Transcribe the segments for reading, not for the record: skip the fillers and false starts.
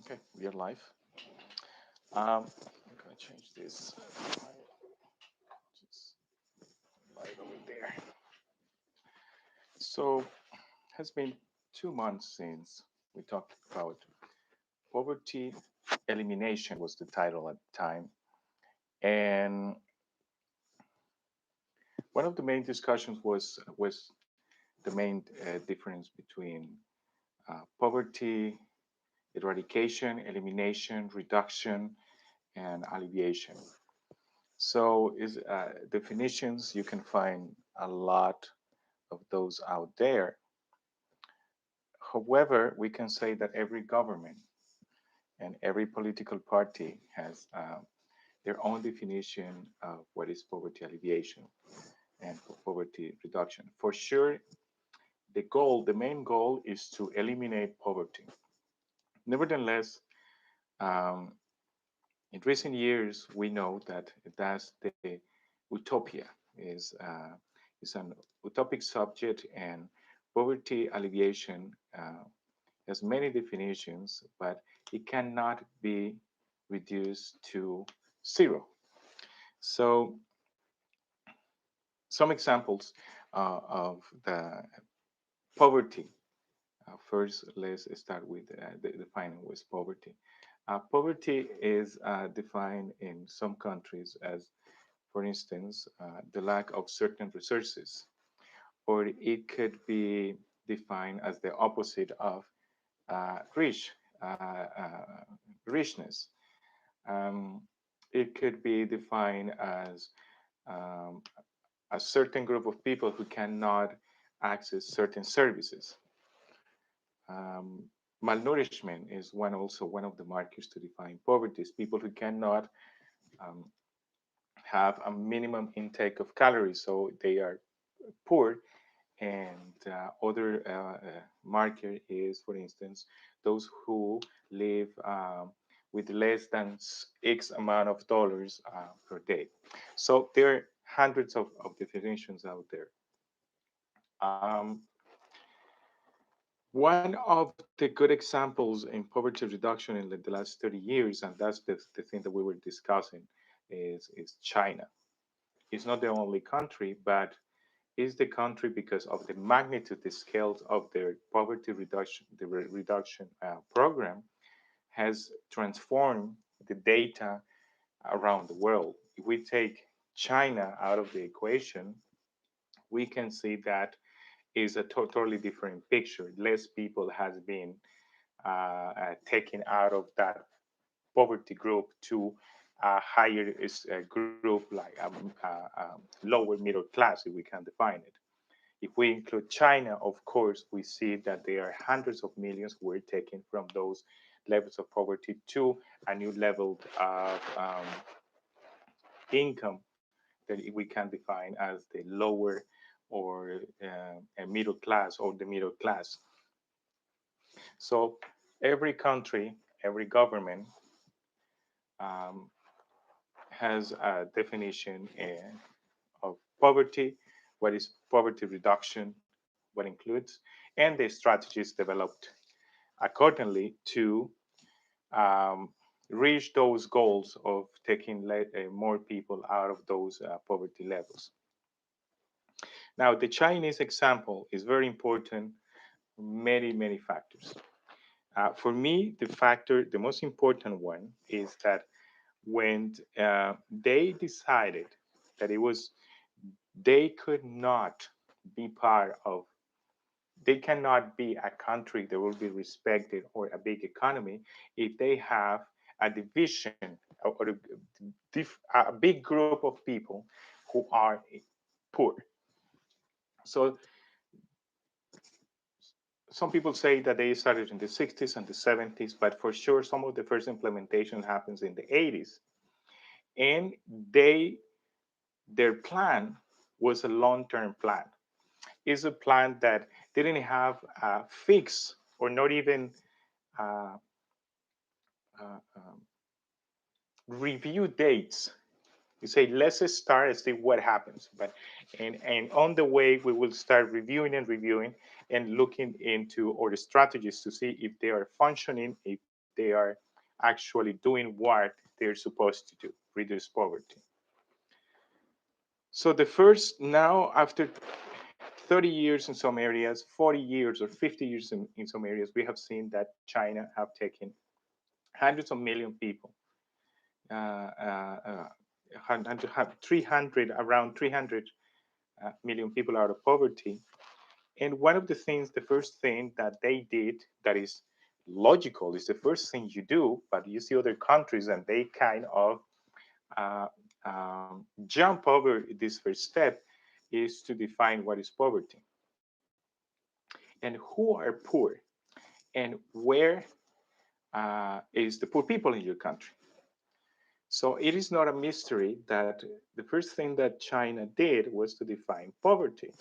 Okay, we are live. I'm gonna change this. Just light over there. So, has been 2 months since we talked about poverty elimination was the title at the time, and one of the main discussions was the main difference between poverty eradication, elimination, reduction, and alleviation. So, is definitions you can find a lot of those out there. However, we can say that every government and every political party has their own definition of what is poverty alleviation and poverty reduction. For sure, the main goal is to eliminate poverty. Nevertheless, um, in recent years, we know that that's the utopia is an utopic subject, and poverty alleviation has many definitions, but it cannot be reduced to zero. So, some examples of the poverty. First, let's start with defining what is poverty. Poverty is defined in some countries as, for instance, the lack of certain resources, or it could be defined as the opposite of rich, richness. Um, it could be defined as um, a certain group of people who cannot access certain services. Um, Malnourishment is also one of the markers to define poverty. Is people who cannot um, have a minimum intake of calories, so they are poor. And other marker is, for instance, those who live with less than X amount of dollars per day. So there are hundreds of definitions out there. One of the good examples in poverty reduction in the last 30 years, and that's the thing that we were discussing, is China. It's not the only country, but is the country because of the magnitude, the scales of their poverty reduction, the reduction program has transformed the data around the world. If we take China out of the equation, we can see that is a totally different picture. Less people has been taken out of that poverty group to a higher group like lower middle class, if we can define it. If we include China, of course, we see that there are hundreds of millions who were taken from those levels of poverty to a new level of income that we can define as the lower or a middle class or the middle class. So every country, every government um, has a definition of poverty, what is poverty reduction, what includes, and the strategies developed accordingly to um, reach those goals of taking more people out of those poverty levels. Now, the Chinese example is very important, many factors. For me, the most important one is that when they decided that they could not be part of, they cannot be a country that will be respected or a big economy if they have a division or a big group of people who are poor. So some people say that they started in the 60s and the 70s, but for sure some of the first implementation happens in the 80s. And they their plan was a long-term plan. It's a plan that didn't have a fix or not even uh, uh, um, review dates. You say, let's start and see what happens. And on the way, we will start reviewing and looking into all the strategies to see if they are functioning, if they are actually doing what they're supposed to do, reduce poverty. So the first now, after 30 years in some areas, 40 years or 50 years in some areas, we have seen that China have taken hundreds of million people, uh, uh, uh, 300, around 300 million people out of poverty. And one of the things, the first thing that they did that is logical is the first thing you do, but you see other countries and they kind of uh, jump over this first step is to define what is poverty and who are poor and where is the poor people in your country. So it is not a mystery that the first thing that China did was to define poverty.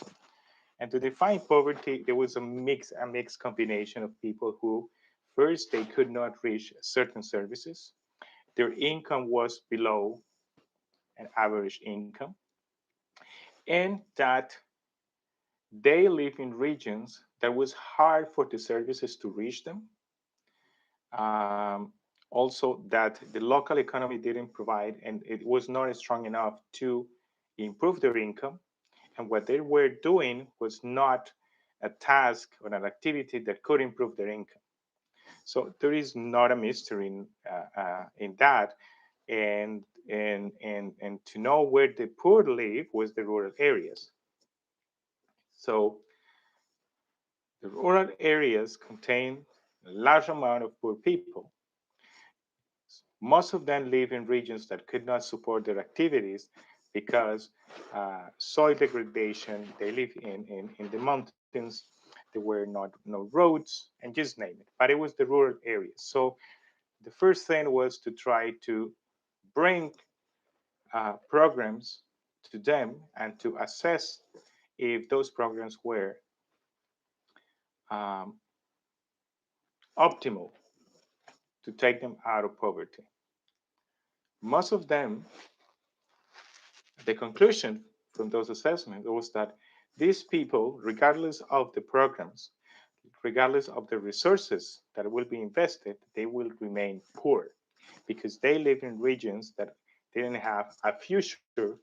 And to define poverty, there was a mixed combination of people who first they could not reach certain services. Their income was below an average income, and that they live in regions that was hard for the services to reach them. Um, Also, that the local economy didn't provide, and it was not strong enough to improve their income. And what they were doing was not a task or an activity that could improve their income. So there is not a mystery in that. And to know where the poor live was the rural areas. So the rural areas contain a large amount of poor people. Most of them live in regions that could not support their activities because soil degradation, they live in the mountains, there were not no roads, and just name it. But it was the rural areas. So the first thing was to try to bring programs to them and to assess if those programs were um, optimal to take them out of poverty. Most of them, the conclusion from those assessments was that these people, regardless of the programs, regardless of the resources that will be invested, they will remain poor because they live in regions that didn't have a future.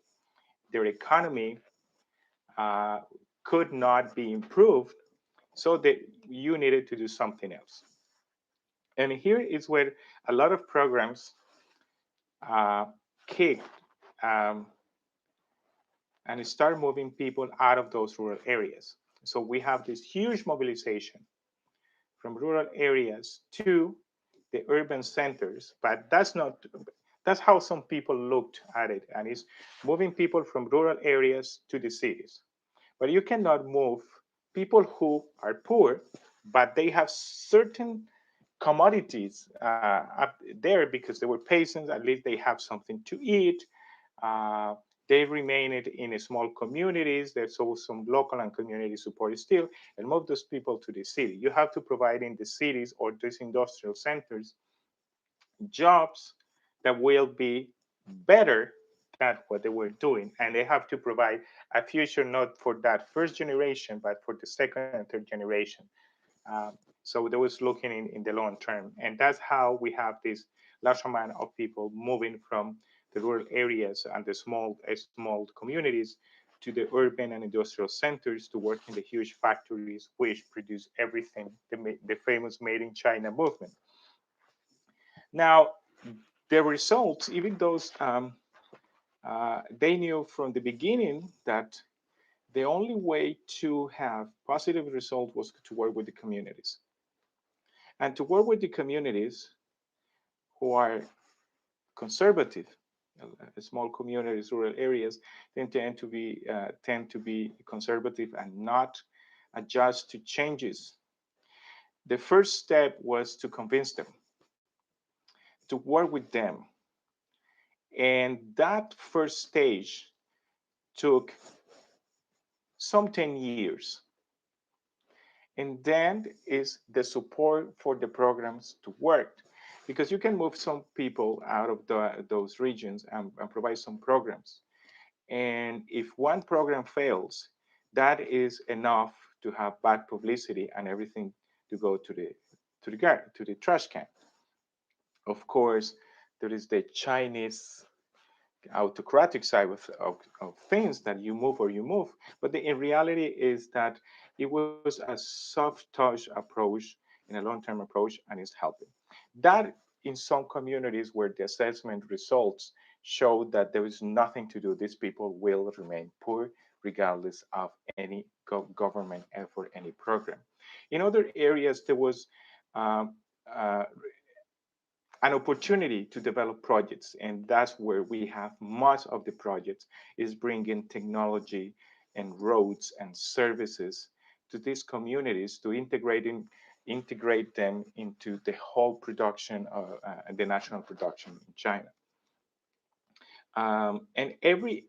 Their economy uh, could not be improved, so that you needed to do something else. And here is where a lot of programs uh, kicked um, and start moving people out of those rural areas. So we have this huge mobilization from rural areas to the urban centers, but that's how some people looked at it, and it's moving people from rural areas to the cities. But you cannot move people who are poor, but they have certain commodities up there because they were peasants. At least they have something to eat. Uh, they remained in small communities. There's also some local and community support still, and move those people to the city. You have to provide in the cities or these industrial centers jobs that will be better than what they were doing. And they have to provide a future not for that first generation, but for the second and third generation. Um, so they was looking in the long term. And that's how we have this large amount of people moving from the rural areas and the small communities to the urban and industrial centers to work in the huge factories which produce everything, the famous Made in China movement. Now, the results, even those they knew from the beginning that the only way to have positive results was to work with the communities. And to work with the communities who are conservative, small communities, rural areas, they tend to be conservative and not adjust to changes. The first step was to convince them, to work with them, and that first stage took some 10 years. And then is the support for the programs to work. Because you can move some people out of those regions and provide some programs. And if one program fails, that is enough to have bad publicity and everything to go to the trash can. Of course, there is the Chinese autocratic side of things that you move or you move. But in reality is that it was a soft touch approach and a long-term approach, and it's helping. That in some communities where the assessment results show that there is nothing to do, these people will remain poor regardless of any government effort, any program. In other areas, there was um, uh, an opportunity to develop projects, and that's where we have much of the projects is bringing technology and roads and services to these communities to integrate them into the whole production the national production in China. And every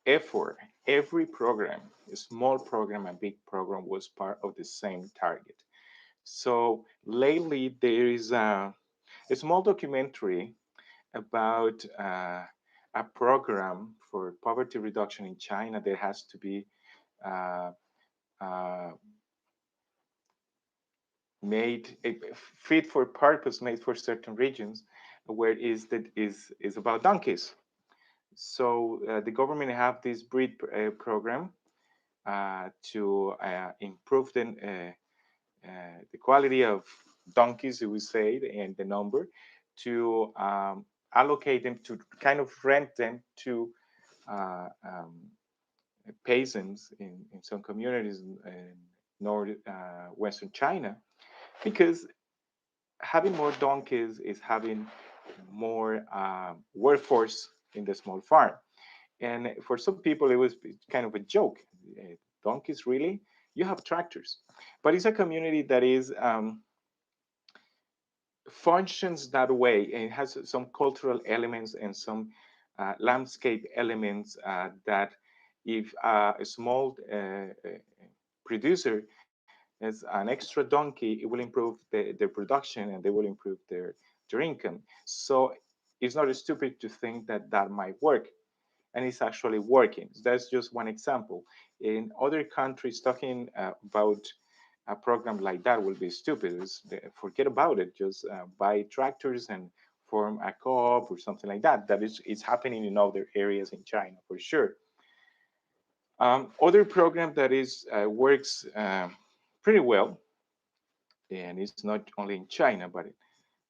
effort, every program, a small program, a big program, was part of the same target. So lately there is a small documentary about a program for poverty reduction in China that has to be uh, uh, made fit for purpose, made for certain regions, where is about donkeys. So the government have this breed program to improve the quality of donkeys, we say, and the number, to allocate them, to kind of rent them to uh, um, peasants in some communities in north western China, because having more donkeys is having more workforce in the small farm. And for some people, it was kind of a joke. Donkeys, really? You have tractors. But it's a community that is functions that way, and it has some cultural elements and some landscape elements that if a small producer has an extra donkey, it will improve their production and they will improve their income. So it's not stupid to think that that might work, and it's actually working. That's just one example. In other countries, talking about a program like that will be stupid. Forget about it. Just buy tractors and form a co-op or something like that. That is happening in other areas in China for sure. Other program that is works pretty well, and it's not only in China, but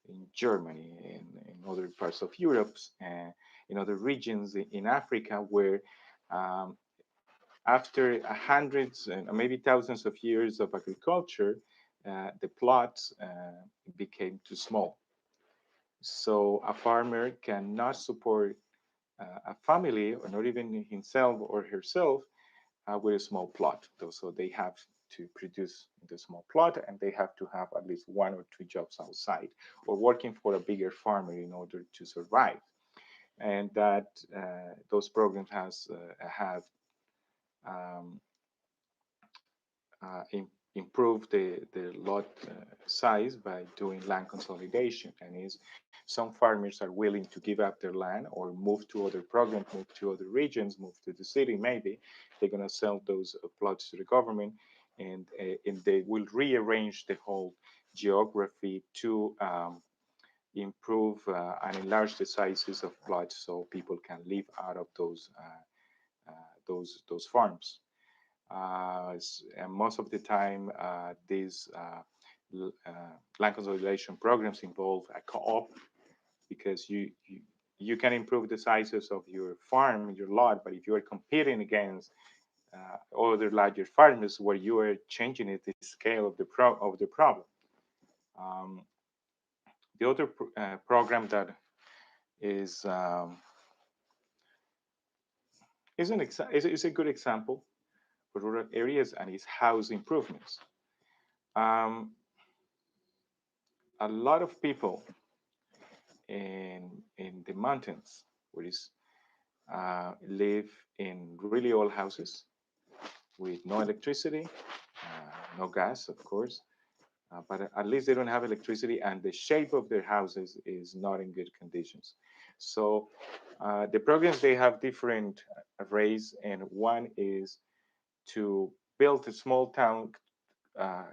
in Germany and in other parts of Europe and in other regions in Africa, where um, after hundreds and maybe thousands of years of agriculture, the plots became too small. So a farmer cannot support a family, or not even himself or herself, with a small plot. So they have to produce the small plot, and they have to have at least one or two jobs outside, or working for a bigger farmer in order to survive. And that those programs have um, improve the lot size by doing land consolidation. And is some farmers are willing to give up their land or move to other programs, move to other regions, move to the city. Maybe they're going to sell those plots to the government, and they will rearrange the whole geography to improve and enlarge the sizes of plots so people can live out of those farms. And most of the time, these land consolidation programs involve a co-op, because you can improve the sizes of your farm, your lot, but if you are competing against other larger farmers, where you are changing it, the scale of the problem. Um, the other program that is is a good example for rural areas, and is house improvements. Um, a lot of people in the mountains, where is live in really old houses with no electricity, no gas, of course, but at least they don't have electricity, and the shape of their houses is not in good conditions. So the programs, they have different arrays, and one is to build a small town, uh,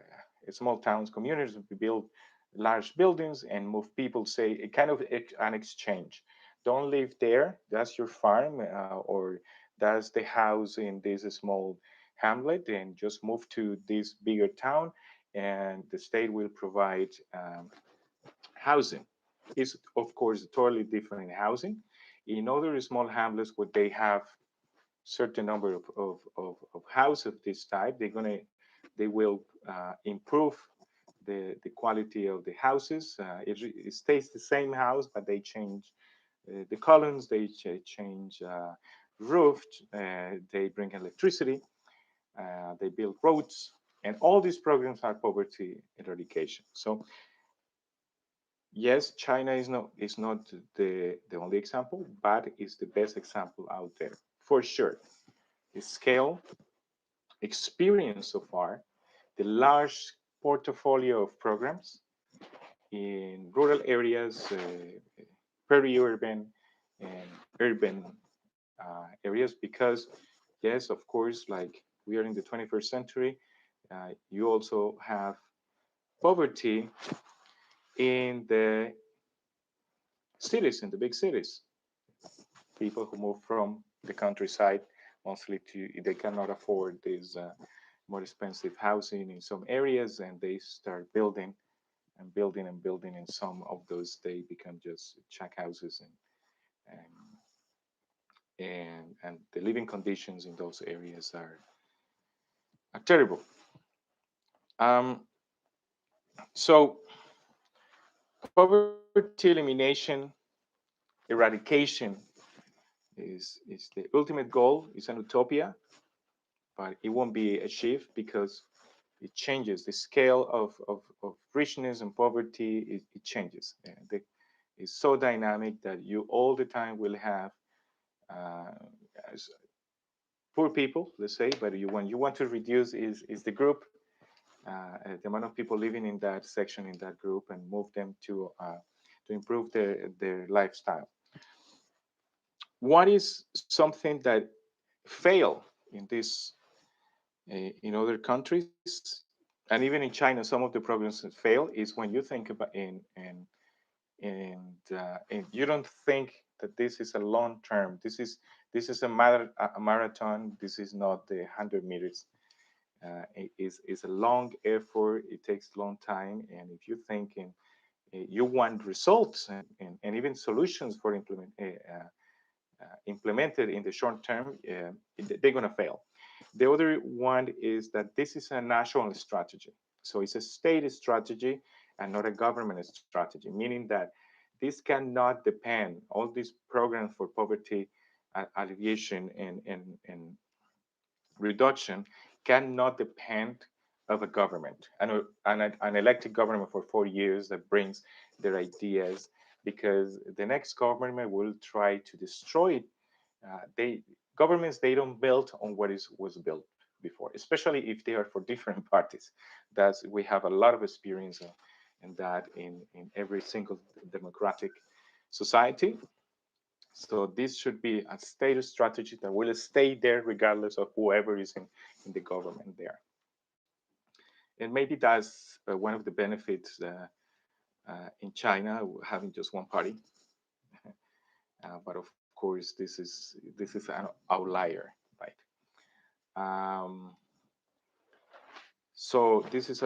small towns, communities to be built large buildings and move people, say a kind of an exchange. Don't live there, that's your farm, or that's the house in this small hamlet, and just move to this bigger town, and the state will provide housing. Is of course totally different in housing. In other small hamlets where they have certain number of houses of this type, they will improve the quality of the houses. It stays the same house, but they change the columns, they change roof, they bring electricity, they build roads, and all these programs are poverty eradication. So yes, China is not the only example, but it's the best example out there for sure. The scale, experience so far, the large portfolio of programs in rural areas, peri-urban, and urban areas. Because yes, of course, like we are in the 21st century, you also have poverty in the cities, in the big cities. People who move from the countryside mostly to, they cannot afford this more expensive housing in some areas, and they start building and building and building. And some of those they become just shack houses, and the living conditions in those areas are terrible. Um, so poverty elimination, eradication is the ultimate goal. It's an utopia, but it won't be achieved because it changes the scale of richness and poverty. It changes. It's so dynamic that you all the time will have uh, poor people, let's say, but when you want to reduce is the group, the amount of people living in that section, in that group, and move them to improve their lifestyle. What is something that fail in this in other countries, and even in China, some of the programs that fail is when you think about and you don't think that this is a long term. This is a marathon. This is not the 100 meters. Is a long effort. It takes a long time, and if you think you want results and even solutions for implemented in the short term, they're going to fail. The other one is that this is a national strategy. So it's a state strategy and not a government strategy, meaning that this cannot depend, all these programs for poverty alleviation and reduction cannot depend of a government, an elected government for 4 years that brings their ideas, because the next government will try to destroy they governments, they don't build on what is was built before, especially if they are for different parties. That's We have a lot of experience in that in every single democratic society. So this should be a state strategy that will stay there regardless of whoever is in the government there. And maybe that's one of the benefits in China, having just one party. But of course, this is an outlier, right? Um, so this is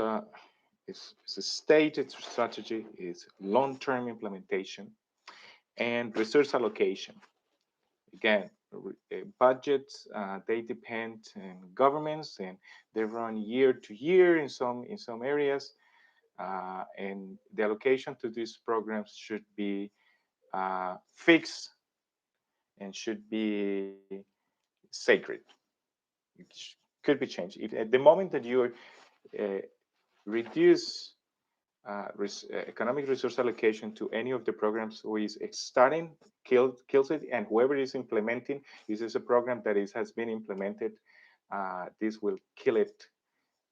it's a stated strategy, is long-term implementation and resource allocation. Again, budgets, they depend on governments, and they run year to year in some areas, and the allocation to these programs should be fixed and should be sacred. It could be changed if at the moment that you uh, reduce economic resource allocation to any of the programs who is starting, kills it, and whoever is implementing, this is a program that has been implemented, this will kill it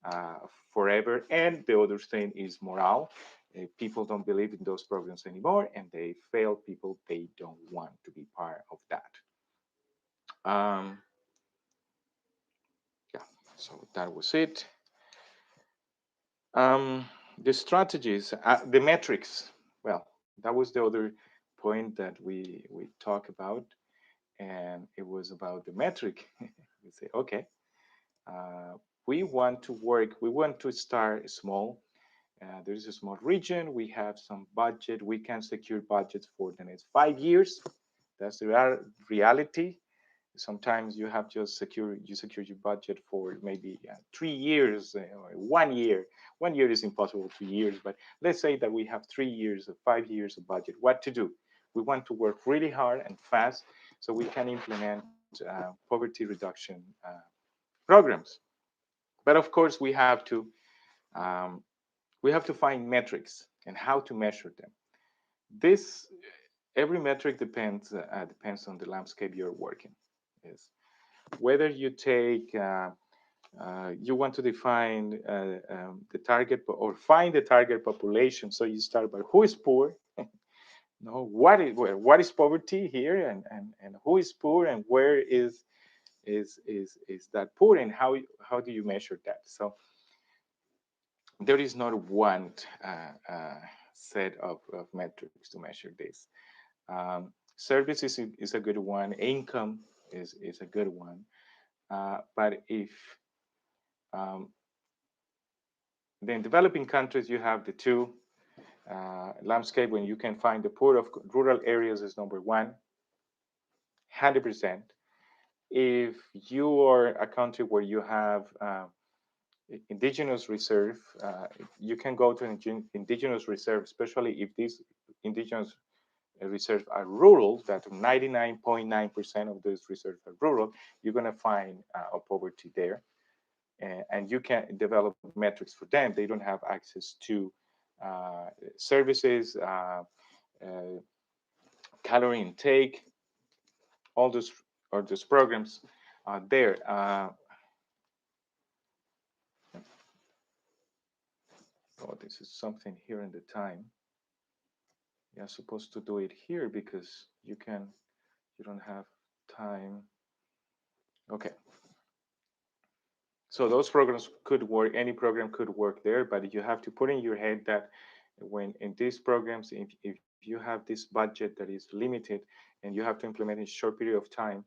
uh, forever. And the other thing is morale. People don't believe in those programs anymore, and they fail. People, they don't want to be part of that. Yeah, so that was it. Um, The strategies, the metrics. Well, that was the other point that we talk about, and it was about the metric. We say, okay, uh, we want to work, we want to start small. There is a small region. We have some budget. We can secure budgets for the next 5 years. That's the reality. Sometimes you have just secure your budget for maybe 3 years or 1 year. 1 year is impossible. 2 years, but let's say that we have 3 years or 5 years of budget. What to do? We want to work really hard and fast so we can implement poverty reduction programs. But of course, um, we have to find metrics and how to measure them. This every metric depends on the landscape you're working. Yes. Whether you take you want to define the target or find the target population. So you start by who is poor, no, what is poverty here, and who is poor, and where is that poor, and how do you measure that? So there is not one set of metrics to measure this. Services is a good one. Income is a good one. But if um, then developing countries, you have the two landscape when you can find the poor of rural areas is number one, 100%. If you are a country where you have indigenous reserve, you can go to an indigenous reserve, especially if these indigenous reserves are rural, that 99.9% of those reserves are rural, you're going to find a poverty there. And you can develop metrics for them. They don't have access to uh, services, uh, calorie intake, all those or those programs are there. Oh, this is something here in the time. You're supposed to do it here because you don't have time. Okay. So those programs could work, any program could work there, but you have to put in your head that when in these programs, if you have this budget that is limited and you have to implement in a short period of time,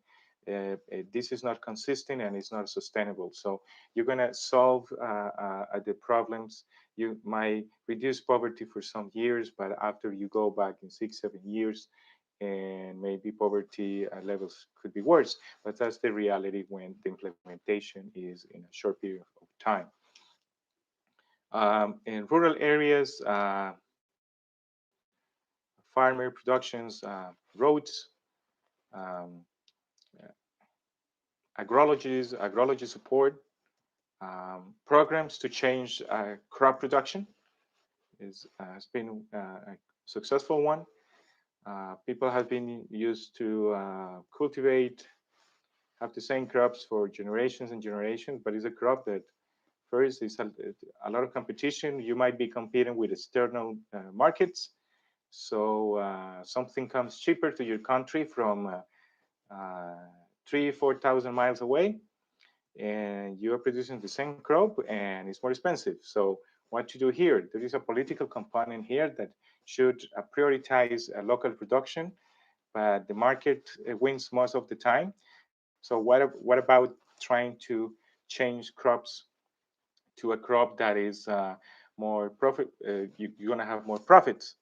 this is not consistent and it's not sustainable. So you're going to solve the problems. You might reduce poverty for some years, but after you go back in 6, 7 years, and maybe poverty levels could be worse. But that's the reality when the implementation is in a short period of time. In rural areas, farmer productions, roads, um, agrology support, programs to change crop production has been a successful one. People have been used to cultivate, have the same crops for generations and generations, but it's a crop that first is a lot of competition. You might be competing with external markets. So something comes cheaper to your country from 3, 4 thousand miles away, and you are producing the same crop and it's more expensive. So what to do here? There is a political component here that should prioritize local production, but the market wins most of the time. So what about trying to change crops to a crop that is more profit? You're going to have more profits.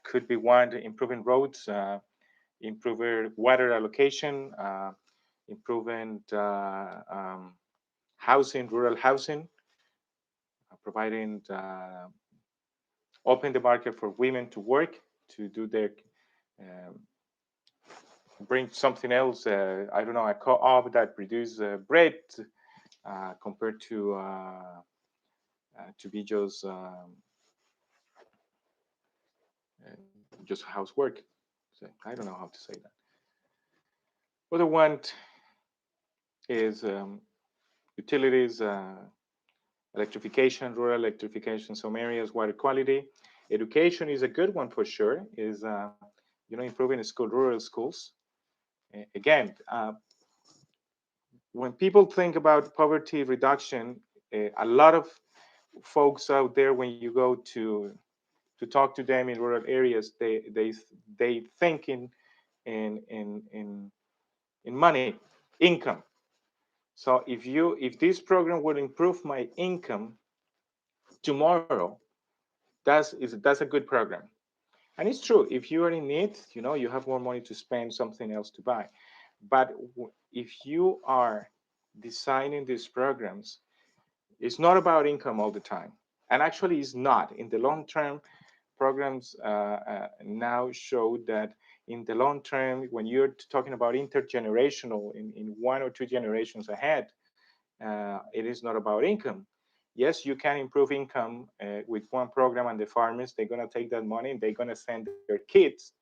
Could be one, improving roads, improving water allocation, improving housing, rural housing, providing open the market for women to work, to do their um, bring something else. I don't know, a co-op that produce bread compared to be just housework. So I don't know how to say that. Other one is utilities, electrification, rural electrification, some areas, water quality. Education is a good one for sure. Is improving rural schools. Again, when people think about poverty reduction, a lot of folks out there, when you go to talk to them in rural areas, they think in in money, income. So if this program would improve my income tomorrow, that's a good program. And it's true. If you are in need, you have more money to spend something else to buy. But if you are designing these programs, it's not about income all the time. And actually, it's not. In the long term, programs now show that in the long term, when you're talking about intergenerational, in 1 or 2 generations ahead, it is not about income. Yes, you can improve income with one program, and the farmers, they're going to take that money and they're going to send their kids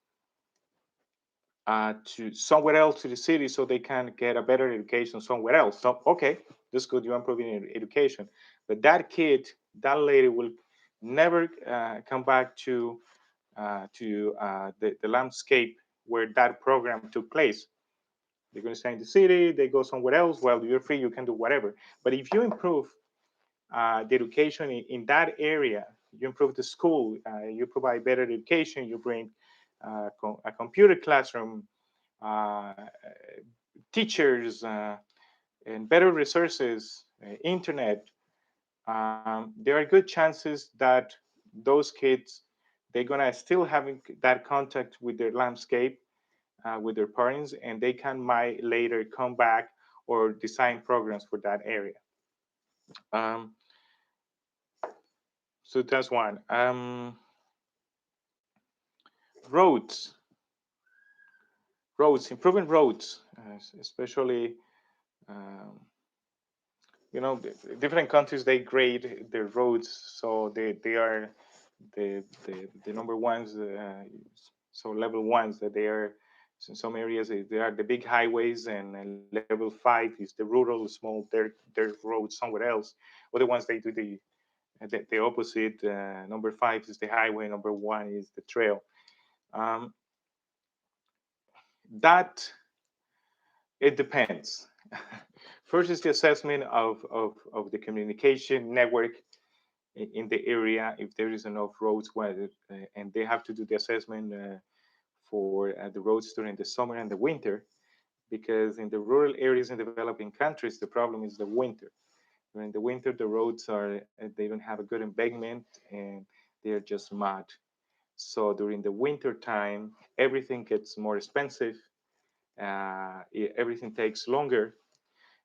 to somewhere else to the city so they can get a better education somewhere else. So, okay, that's good. You're improving education. But that kid, that lady will never come back to the landscape where that program took place. They're going to stay in the city, they go somewhere else. Well, you're free, you can do whatever. But if you improve the education in that area, you improve the school, you provide better education, you bring a computer classroom, uh, teachers, and better resources, internet, there are good chances that those kids, they're gonna still having that contact with their landscape, with their parents, and they can might later come back or design programs for that area. Um, so that's one. Roads, improving roads, especially um, different countries, they grade their roads, so they are the number ones, so level ones, that they are, in some areas they are the big highways, and level 5 is the rural small dirt roads somewhere else. Other ones, they do the opposite. Number 5 is the highway, number 1 is the trail. um, that It depends. First is the assessment of the communication network in the area, if there is enough roads, where and they have to do the assessment for the roads during the summer and the winter, because in the rural areas in developing countries, the problem is the winter. During the winter, the roads they don't have a good embankment, and they are just mud. So during the winter time, everything gets more expensive. Everything takes longer.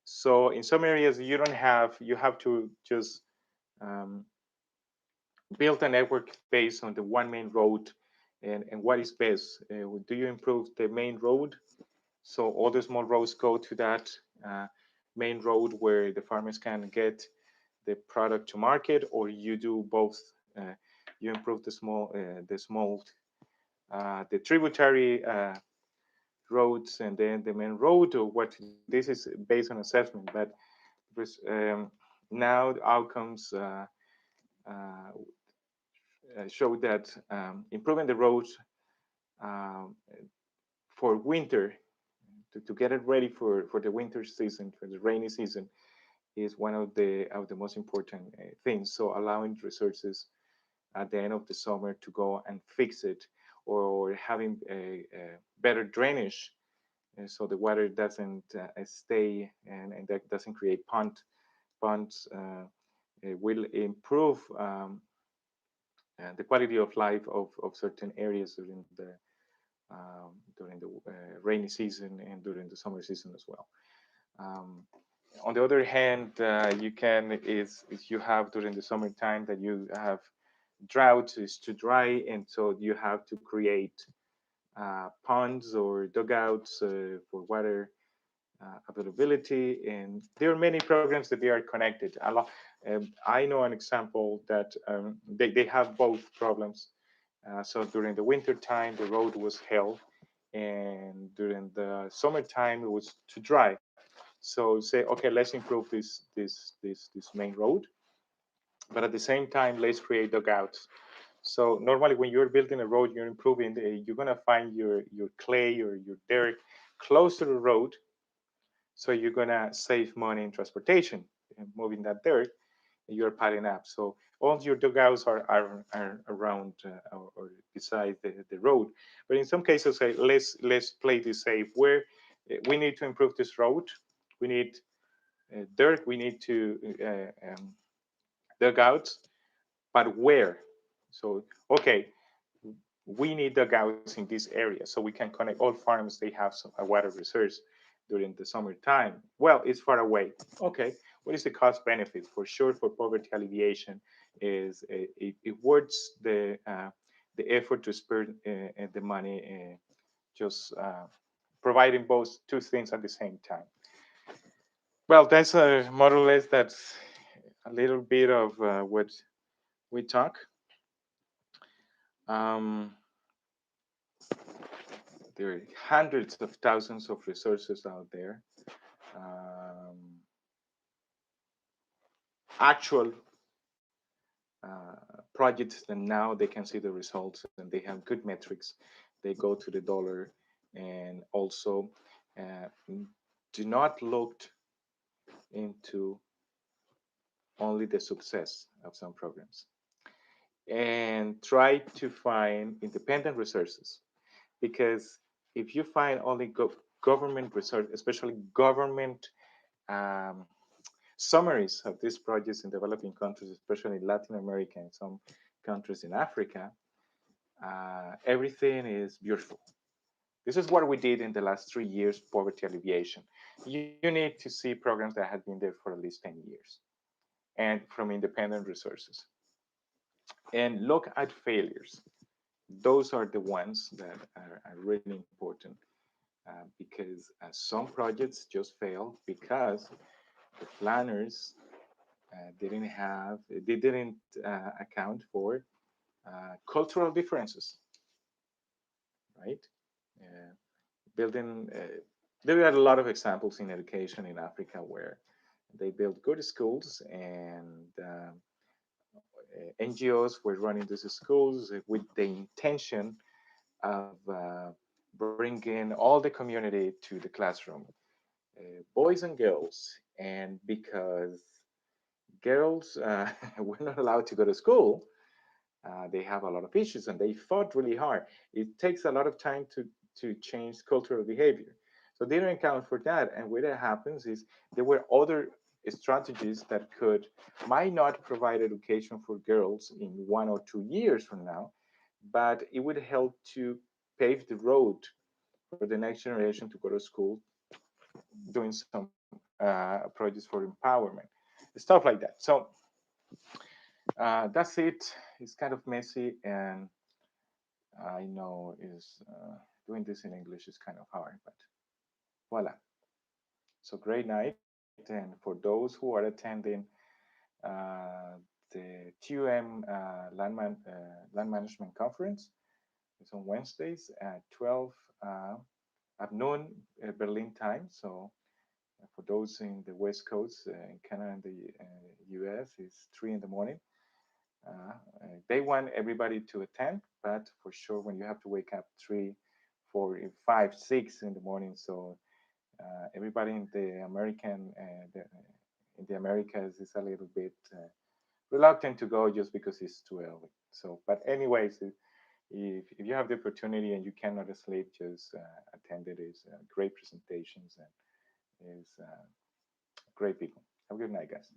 So in some areas, you have to just um, build a network based on the one main road, and what is best. Do you improve the main road so all the small roads go to that uh, main road where the farmers can get the product to market, or you do both? Uh, you improve the tributary roads, and then the main road, or what? This is based on assessment, but now the outcomes uh, show that improving the roads um, for winter, to get it ready for the winter season, for the rainy season, is one of the most important things. So allowing resources at the end of the summer to go and fix it, or having a better drainage, so the water doesn't stay, and that doesn't create ponds. It will improve the quality of life of certain areas during the rainy season and during the summer season as well. Um, on the other hand, you can is you have during the summertime that you have drought, is too dry, and so you have to create ponds or dugouts for water availability. And there are many programs that they are connected. I know an example that they have both problems. So during the winter time, the road was hell, and during the summertime, it was too dry. So say, okay, let's improve this main road, but at the same time, let's create dugouts. So normally, when you're building a road, you're improving. You're gonna find your clay or your dirt close to the road, so you're gonna save money in transportation and moving that dirt. you're piling up. So all your dugouts are around or beside the road. But in some cases, let's play this safe. Where we need to improve this road, we need dirt, we need to dugouts, but where? So okay, we need dugouts in this area so we can connect all farms. They have some water reserves during the summertime. Well, it's far away. Okay, what is the cost benefit? For sure, for poverty alleviation, is it worth the effort to spend the money, just providing both two things at the same time. Well, that's more or less that's a little bit of what we talk. Um, there are hundreds of thousands of resources out there. Um, Actual projects, and now they can see the results and they have good metrics. They go to the dollar, and also uh, do not look into only the success of some programs, and try to find independent resources, because if you find only government research, especially government um, summaries of these projects in developing countries, especially in Latin America and some countries in Africa, everything is beautiful. This is what we did in the last 3 years, poverty alleviation. You need to see programs that have been there for at least 10 years and from independent resources. And look at failures. Those are the ones that are really important, because some projects just fail because the planners they didn't account for cultural differences, right? Uh, building, there are a lot of examples in education in Africa where they built good schools, and NGOs were running these schools with the intention of bringing all the community to the classroom, boys and girls. And because girls were not allowed to go to school, they have a lot of issues, and they fought really hard. It takes a lot of time to change cultural behavior. So they don't account for that. And what that happens is there were other strategies that might not provide education for girls in 1 or 2 years from now, but it would help to pave the road for the next generation to go to school, doing some projects for empowerment, stuff like that. So that's it. It's kind of messy, and I know is doing this in English is kind of hard, but voila. So great night. And for those who are attending uh, the TUM Land Management Conference, it's on Wednesdays at 12 at noon Berlin time. So for those in the West Coast, in Canada and the US, it's 3 in the morning. They want everybody to attend, but for sure, when you have to wake up 3, 4, 5, 6 in the morning, so everybody in the in the Americas is a little bit reluctant to go just because it's too early. So, but anyways, if you have the opportunity and you cannot sleep, just attend it. It's great presentations and is great people. Have a good night, guys.